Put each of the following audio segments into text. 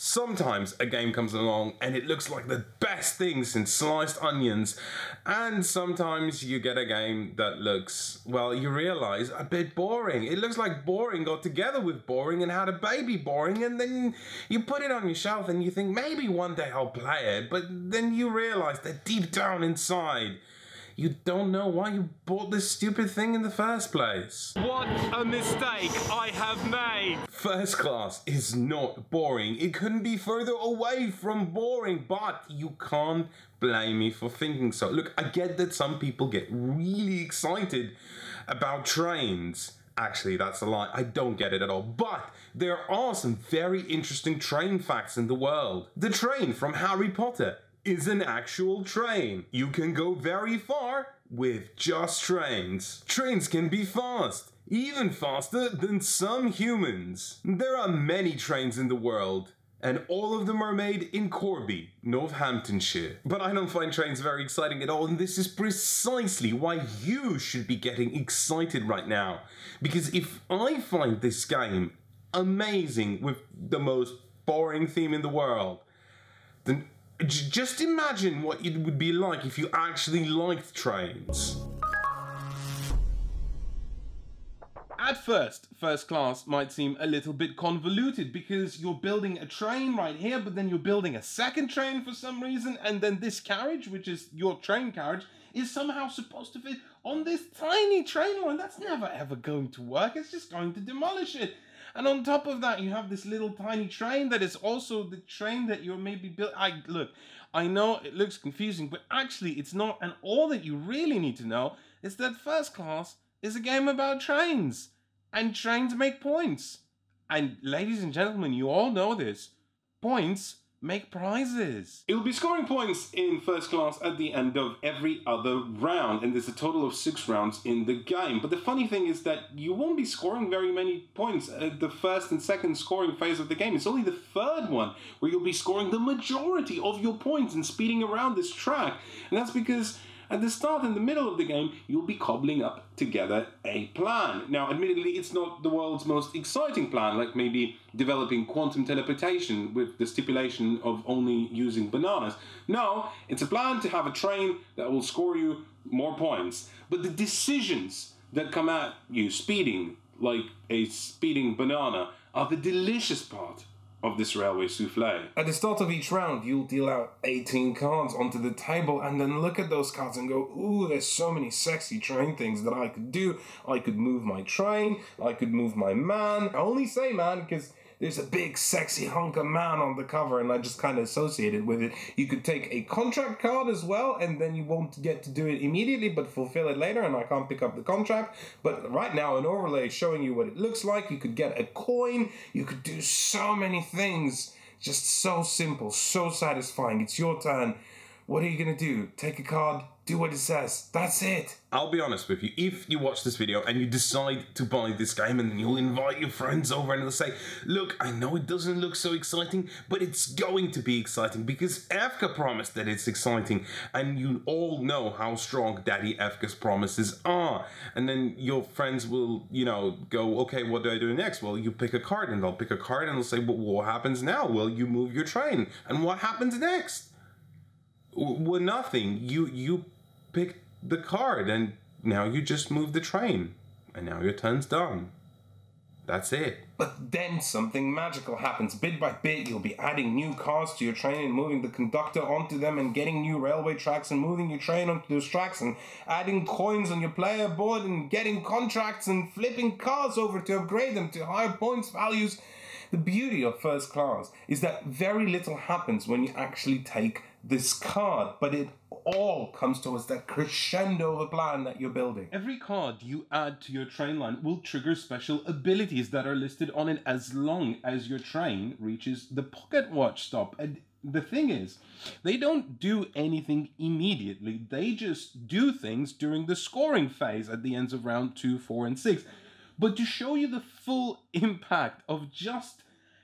Sometimes a game comes along and it looks like the best thing since sliced onions, and sometimes you get a game that looks, well, you realize, a bit boring. It looks like boring got together with boring and had a baby boring, and then you put it on your shelf and you think maybe one day I'll play it, but then you realize that deep down inside you don't know why you bought this stupid thing in the first place. What a mistake I have made! First Class is not boring. It couldn't be further away from boring, but you can't blame me for thinking so. Look, I get that some people get really excited about trains. Actually, that's a lie. I don't get it at all. But there are some very interesting train facts in the world. The train from Harry Potter is an actual train. You can go very far with just trains. Trains can be fast, even faster than some humans. There are many trains in the world, and all of them are made in Corby, Northamptonshire. But I don't find trains very exciting at all, and this is precisely why you should be getting excited right now. Because if I find this game amazing with the most boring theme in the world, then just imagine what it would be like if you actually liked trains. At First Class might seem a little bit convoluted because you're building a train right here, but then you're building a second train for some reason, and then this carriage, which is your train carriage, is somehow supposed to fit on this tiny train line. That's never ever going to work. It's just going to demolish it. And on top of that, you have this little tiny train that is also the train that you're maybe built. Look, I know it looks confusing, but actually it's not. And all that you really need to know is that First Class is a game about trains. And trains make points. And ladies and gentlemen, you all know this. Points make prizes. It will be scoring points in First Class at the end of every other round, and there's a total of 6 rounds in the game. But the funny thing is that you won't be scoring very many points at the first and second scoring phase of the game. It's only the third one where you'll be scoring the majority of your points and speeding around this track. And that's because at the start and the middle of the game, you'll be cobbling up together a plan. Now, admittedly, it's not the world's most exciting plan, like maybe developing quantum teleportation with the stipulation of only using bananas. No, it's a plan to have a train that will score you more points. But the decisions that come at you speeding, like a speeding banana, are the delicious part of this railway souffle. At the start of each round, you'll deal out 18 cards onto the table and then look at those cards and go, ooh, there's so many sexy train things that I could do. I could move my train, I could move my man. I only say man because there's a big sexy hunk of man on the cover and I just kind of associated with it. You could take a contract card as well and then you won't get to do it immediately but fulfill it later, and I can't pick up the contract. But right now an overlay is showing you what it looks like. You could get a coin. You could do so many things. Just so simple, so satisfying. It's your turn. What are you going to do? Take a card, do what it says. That's it. I'll be honest with you. If you watch this video and you decide to buy this game and then you'll invite your friends over and they'll say, look, I know it doesn't look so exciting, but it's going to be exciting because Efka promised that it's exciting. And you all know how strong Daddy Efka's promises are. And then your friends will, you know, go, okay, what do I do next? Well, you pick a card and they'll pick a card and they'll say, well, what happens now? Well, you move your train. And what happens next? Well, nothing. You pick the card and now you just move the train and now your turn's done. That's it. But then something magical happens. Bit by bit, you'll be adding new cars to your train and moving the conductor onto them and getting new railway tracks and moving your train onto those tracks and adding coins on your player board and getting contracts and flipping cars over to upgrade them to higher points values. The beauty of First Class is that very little happens when you actually take this card, but it all comes towards that crescendo of a plan that you're building. Every card you add to your train line will trigger special abilities that are listed on it as long as your train reaches the pocket watch stop. And the thing is, they don't do anything immediately. They just do things during the scoring phase at the ends of round 2, 4, and 6. But to show you the full impact of just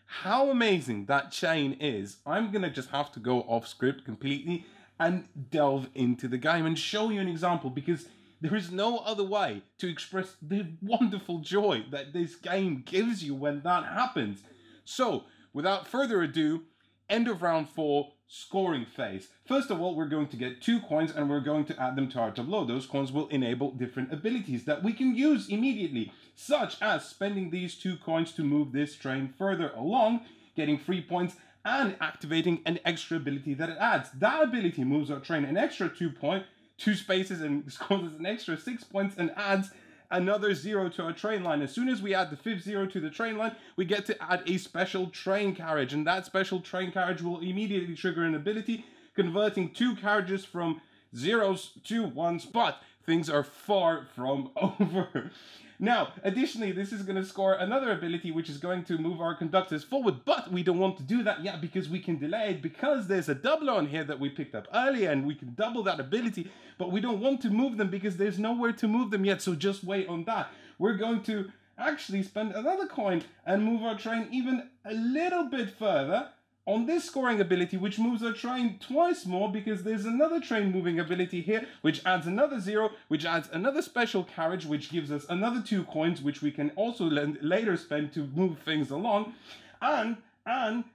how amazing that chain is, I'm going to just have to go off script completely and delve into the game and show you an example, because there is no other way to express the wonderful joy that this game gives you when that happens. So, without further ado, end of round 4, scoring phase. First of all, we're going to get 2 coins and we're going to add them to our tableau. Those coins will enable different abilities that we can use immediately, such as spending these 2 coins to move this train further along, getting 3 points, and activating an extra ability that it adds. That ability moves our train an extra 2 spaces and scores us an extra 6 points and adds another 0 to our train line. As soon as we add the 5th 0 to the train line, we get to add a special train carriage, and that special train carriage will immediately trigger an ability, converting 2 carriages from 0s to 1s, but things are far from over. Now, additionally, this is going to score another ability which is going to move our conductors forward, but we don't want to do that yet because we can delay it, because there's a doubler on here that we picked up earlier and we can double that ability, but we don't want to move them because there's nowhere to move them yet, so just wait on that. We're going to actually spend another coin and move our train even a little bit further on this scoring ability, which moves our train twice more because there's another train moving ability here, which adds another 0, which adds another special carriage, which gives us another 2 coins, which we can also later spend to move things along. And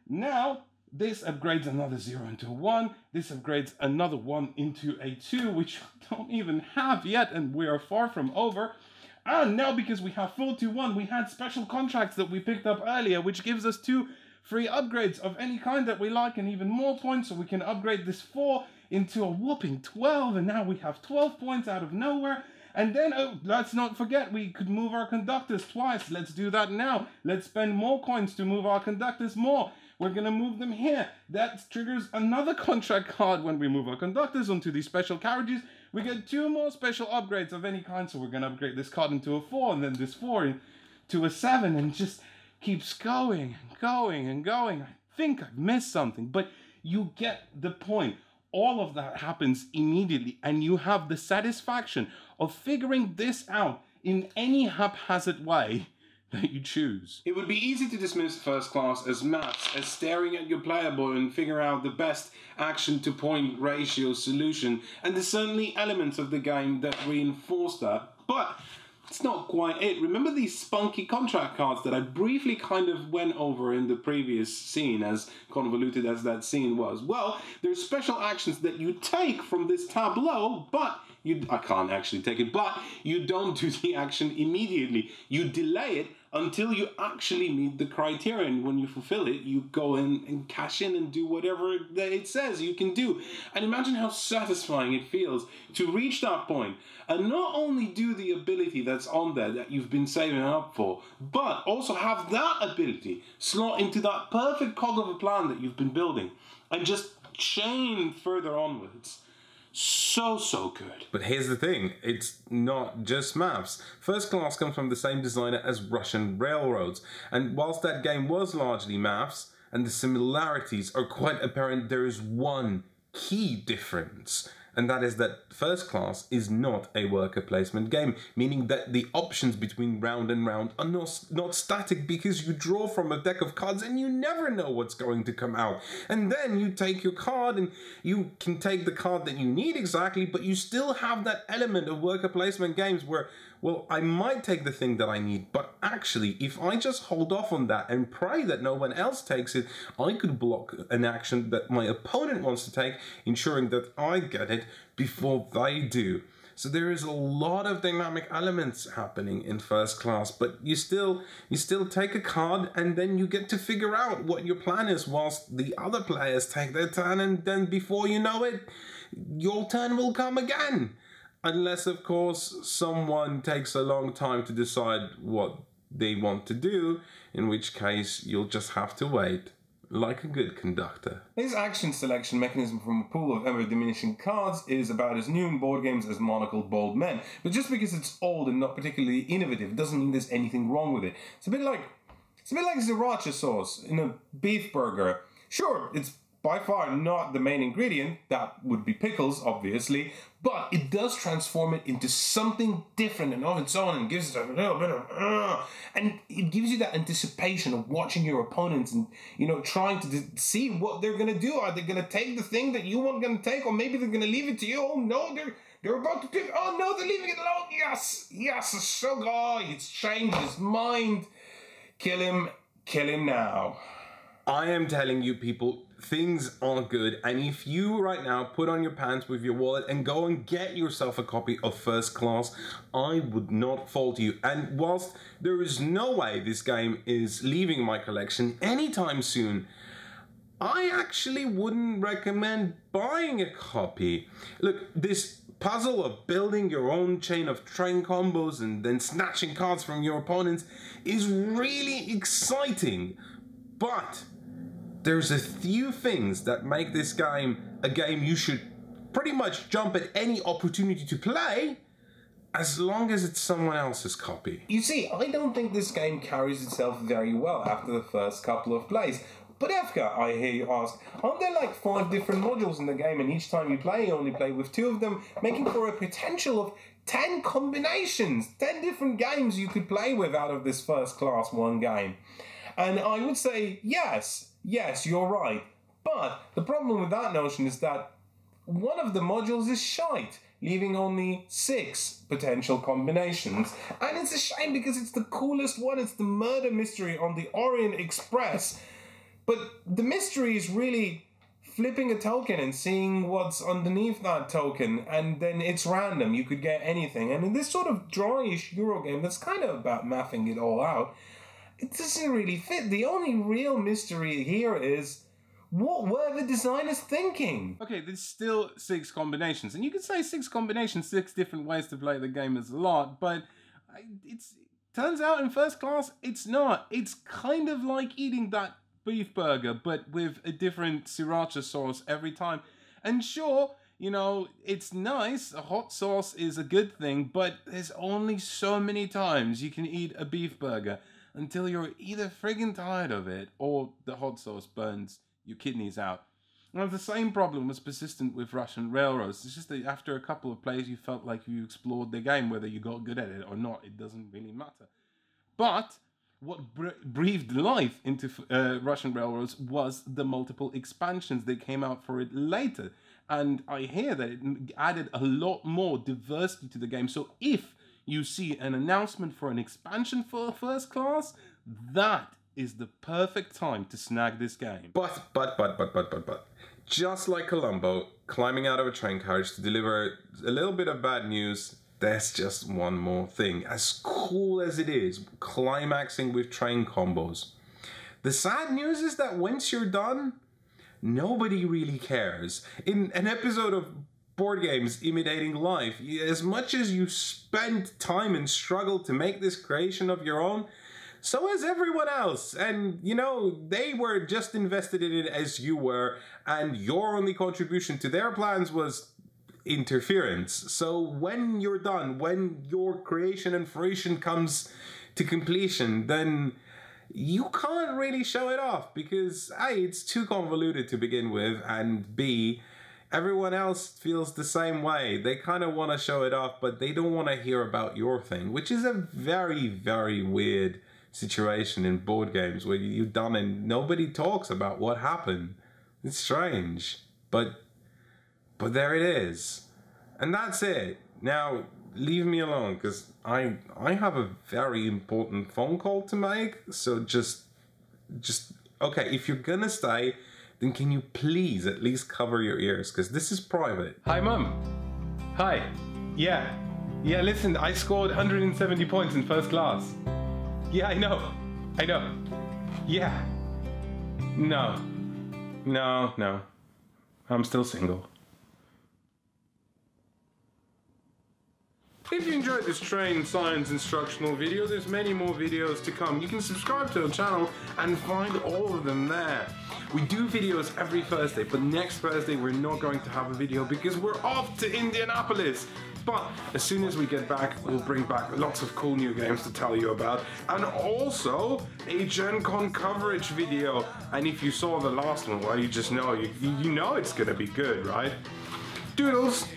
now this upgrades another 0 into a 1. This upgrades another 1 into a 2, which we don't even have yet, and we are far from over. And now, because we have 4-2-1, we had special contracts that we picked up earlier, which gives us 2 free upgrades of any kind that we like and even more points, so we can upgrade this 4 into a whopping 12, and now we have 12 points out of nowhere. And then, oh, let's not forget, we could move our conductors twice. Let's do that now. Let's spend more coins to move our conductors more. We're going to move them here. That triggers another contract card when we move our conductors onto these special carriages. We get 2 more special upgrades of any kind, so we're going to upgrade this card into a 4, and then this 4 into a 7, and just keeps going and going and going. I think I've missed something, but you get the point. All of that happens immediately, and you have the satisfaction of figuring this out in any haphazard way that you choose. It would be easy to dismiss first class as maths, as staring at your player board and figure out the best action to point ratio solution, and there's certainly elements of the game that reinforce that, but it's not quite it. Remember these spunky contract cards that I briefly kind of went over in the previous scene, as convoluted as that scene was? Well, there's special actions that you take from this tableau, but I can't actually take it, but you don't do the action immediately. You delay it until you actually meet the criteria, and when you fulfill it, you go in and cash in and do whatever it says you can do. And imagine how satisfying it feels to reach that point and not only do the ability that's on there that you've been saving up for, but also have that ability slot into that perfect cog of a plan that you've been building and just chain further onwards. So good. But here's the thing, it's not just maps. First Class comes from the same designer as Russian Railroads, and whilst that game was largely maps, and the similarities are quite apparent, there is one key difference. And that is that First Class is not a worker placement game, meaning that the options between round and round are not static, because you draw from a deck of cards and you never know what's going to come out. And then you take your card and you can take the card that you need exactly, but you still have that element of worker placement games where, well, I might take the thing that I need, but actually, if I just hold off on that and pray that no one else takes it, I could block an action that my opponent wants to take, ensuring that I get it before they do. So there is a lot of dynamic elements happening in First Class, but you still take a card and then you get to figure out what your plan is whilst the other players take their turn, and then before you know it, your turn will come again. Unless, of course, someone takes a long time to decide what they want to do, in which case you'll just have to wait, like a good conductor. This action selection mechanism from a pool of ever-diminishing cards is about as new in board games as Monocled Bald Men. But just because it's old and not particularly innovative doesn't mean there's anything wrong with it. It's a bit like sriracha sauce in a beef burger. Sure, it's by far not the main ingredient, that would be pickles, obviously, but it does transform it into something different and of its own, and gives it a little bit of, and it gives you that anticipation of watching your opponents and, you know, trying to see what they're going to do. Are they going to take the thing that you weren't going to take, or maybe they're going to leave it to you? Oh no, they're about to take, oh no, they're leaving it alone. Yes, it's so good. Oh, it's changed his mind. Kill him now. I am telling you people, things are good, and if you right now put on your pants with your wallet and go and get yourself a copy of First Class, I would not fault you. And whilst there is no way this game is leaving my collection anytime soon, I actually wouldn't recommend buying a copy. Look, this puzzle of building your own chain of train combos and then snatching cards from your opponents is really exciting, but there's a few things that make this game a game you should pretty much jump at any opportunity to play, as long as it's someone else's copy. You see, I don't think this game carries itself very well after the first couple of plays. But Efka, I hear you ask, aren't there like 5 different modules in the game, and each time you play, you only play with 2 of them, making for a potential of 10 combinations, 10 different games you could play with out of this First Class 1 game? And I would say, yes, you're right. But the problem with that notion is that one of the modules is shite, leaving only 6 potential combinations. And it's a shame because it's the coolest one, it's the murder mystery on the Orient Express. But the mystery is really flipping a token and seeing what's underneath that token, and then it's random, you could get anything. And in this sort of dryish Euro game that's kind of about mathing it all out, it doesn't really fit. The only real mystery here is, what were the designers thinking? Okay, there's still 6 combinations, and you could say 6 combinations, 6 different ways to play the game is a lot, but turns out in First Class, it's not. It's kind of like eating that beef burger, but with a different sriracha sauce every time. And sure, you know, it's nice, a hot sauce is a good thing, but there's only so many times you can eat a beef burger until you're either friggin' tired of it or the hot sauce burns your kidneys out. Now, the same problem was persistent with Russian Railroads. It's just that after a couple of plays, you felt like you explored the game, whether you got good at it or not. It doesn't really matter. But what breathed life into Russian Railroads was the multiple expansions that came out for it later. And I hear that it added a lot more diversity to the game. So if you see an announcement for an expansion for First Class, that is the perfect time to snag this game. But. Just like Columbo climbing out of a train carriage to deliver a little bit of bad news, there's just one more thing. As cool as it is, climaxing with train combos, the sad news is that once you're done, nobody really cares. In an episode of Board Games Imitating Life, as much as you spent time and struggled to make this creation of your own, so has everyone else. And, you know, they were just invested in it as you were, and your only contribution to their plans was interference. So when you're done, when your creation and fruition comes to completion, then you can't really show it off because A, it's too convoluted to begin with, and B, everyone else feels the same way. They kind of want to show it off, but they don't want to hear about your thing, which is a very, very weird situation in board games where you've done and nobody talks about what happened. It's strange, but there it is. And that's it. Now, leave me alone, because I have a very important phone call to make. So just okay, if you're gonna stay, then can you please at least cover your ears, because this is private. Hi, Mum. Hi. Yeah, listen, I scored 170 points in First Class. Yeah, I know. Yeah. No. I'm still single. If you enjoyed this train science instructional video, there's many more videos to come. You can subscribe to our channel and find all of them there. We do videos every Thursday, but next Thursday we're not going to have a video because we're off to Indianapolis. But as soon as we get back, we'll bring back lots of cool new games to tell you about, and also a Gen Con coverage video. And if you saw the last one, well, you just know, you know it's gonna be good, right? Doodles!